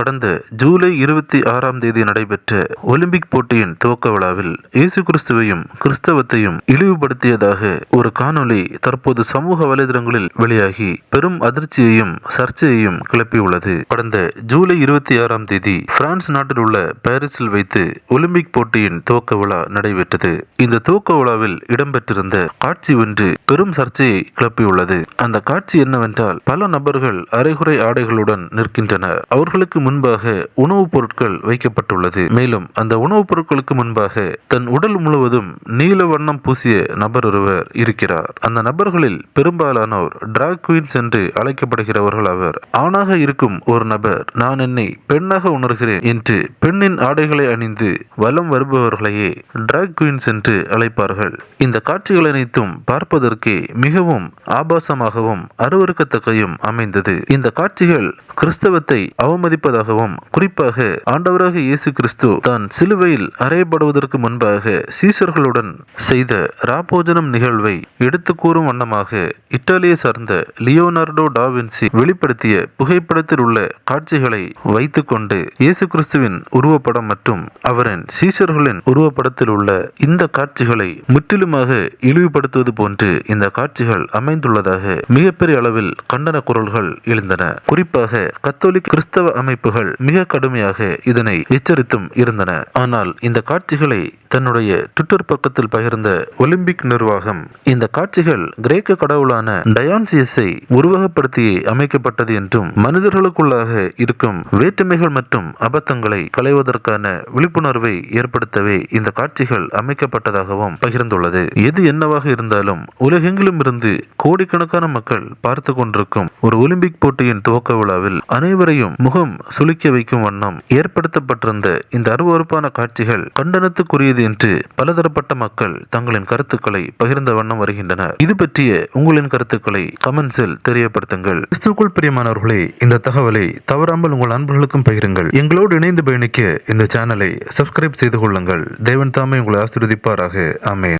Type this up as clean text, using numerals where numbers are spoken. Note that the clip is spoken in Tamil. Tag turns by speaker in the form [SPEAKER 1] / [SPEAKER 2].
[SPEAKER 1] கடந்த ஜூலை 26 நடைபெற்ற ஒலிம்பிக் போட்டியின் துவக்க விழாவில் இயேசு கிறிஸ்துவையும் கிறிஸ்தவத்தையும் இழிவுபடுத்தியதாக ஒரு காணொளி தற்போது சமூக வலைதளங்களில் வெளியாகி பெரும் அதிர்ச்சியையும் சர்ச்சையையும் கிளப்பியுள்ளது. கடந்த ஜூலை 26 பிரான்ஸ் நாட்டில் உள்ள பாரிஸில் வைத்து ஒலிம்பிக் போட்டியின் துவக்க விழா நடைபெற்றது. இந்த துவக்க விழாவில் இடம்பெற்றிருந்த காட்சி ஒன்று பெரும் சர்ச்சையை கிளப்பியுள்ளது. அந்த காட்சி என்னவென்றால், பல நபர்கள் அரைகுறை ஆடைகளுடன் நிற்கின்றனர். அவர்களுக்கு முன்பாக உணவுப் பொருட்கள் வைக்கப்பட்டுள்ளது. மேலும் அந்த உணவுப் பொருட்களுக்கு முன்பாக தன் உடல் முழுவதும் நீல வண்ணம் பூசிய நபர் ஒருவர் இருக்கிறார். அந்த நபர்களில் பெரும்பாலானோர் டிராக் குயின்ஸ் என்று அழைக்கப்படுகிறவர்கள். அவர் ஆணாக இருக்கும் ஒரு நபர், நான் என்னை பெண்ணாக உணர்கிறேன் என்று பெண்ணின் ஆடைகளை அணிந்து வலம் வருபவர்களையே டிராக் குயின்ஸ் என்று அழைப்பார்கள். இந்த காட்சிகள் அனைத்தும் பார்ப்பதற்கு மிகவும் ஆபாசமாகவும் அருவருக்கத்தக்கையும் அமைந்தது. இந்த காட்சிகள் கிறிஸ்தவத்தை அவமதிப்பதாகவும், குறிப்பாக ஆண்டவராக இயேசு கிறிஸ்து தான் சிலுவையில் அறையப்படுவதற்கு முன்பாக சீசர்களுடன் செய்த ராபோஜனம் நிகழ்வை எடுத்து கூறும் வண்ணமாக இத்தாலியை சார்ந்த லியோனார்டோ டா வின்சி வெளிப்படுத்திய புகைப்படத்தில் உள்ள காட்சிகளை வைத்துக்கொண்டு இயேசு கிறிஸ்துவின் உருவப்படம் மற்றும் அவரின் சீசர்களின் உருவப்படத்தில் உள்ள இந்த காட்சிகளை முற்றிலுமாக இழிவுபடுத்துவது போன்று இந்த காட்சிகள் அமைந்துள்ளதாக மிகப்பெரிய அளவில் கண்டன குரல்கள் எழுந்தன. குறிப்பாக கத்தோலிக்க கிறிஸ்தவ அமைப்புகள் மிக கடுமையாக இதனை எச்சரித்தும் இருந்தன. ஆனால் இந்த காட்சிகளை தன்னுடைய ட்விட்டர் பக்கத்தில் பகிர்ந்த ஒலிம்பிக் நிர்வாகம், இந்த காட்சிகள் கிரேக்க கடவுளான டயான்சியஸை உருவகப்படுத்தி அமைக்கப்பட்டது என்றும் மனிதர்களுக்குள்ளாக இருக்கும் வேற்றுமைகள் மற்றும் அபத்தங்களை களைவதற்கான விழிப்புணர்வை ஏற்படுத்தவே இந்த காட்சிகள் அமைக்கப்பட்டதாகவும் பகிர்ந்துள்ளது. எது என்னவாக இருந்தாலும் உலகெங்கிலும் இருந்து கோடிக்கணக்கான மக்கள் பார்த்து கொண்டிருக்கும் ஒரு ஒலிம்பிக் போட்டியின் துவக்க விழாவில் அனைவரையும் முகம் சுளிக்க வைக்கும் வண்ணம் ஏற்படுத்தப்பட்டிருந்த இந்த அருவருப்பான காட்சிகள் கண்டனத்துக்குரியது என்று பலதரப்பட்ட மக்கள் தங்களின் கருத்துக்களை பகிர்ந்த வண்ணம் வருகின்றனர். இது பற்றிய உங்களின் கருத்துக்களை கமெண்ட்ஸில் தெரியப்படுத்துங்கள். கிறிஸ்துவுக்குள் பிரியமானவர்களே, இந்த தகவலை தவறாமல் உங்கள் நண்பர்களுக்கும் பகிருங்கள். எங்களோடு இணைந்து பயணிக்க இந்த சேனலை சப்ஸ்கிரைப் செய்து கொள்ளுங்கள். தேவன் தாமே உங்களை ஆசீர்வதிப்பாராக. ஆமென்.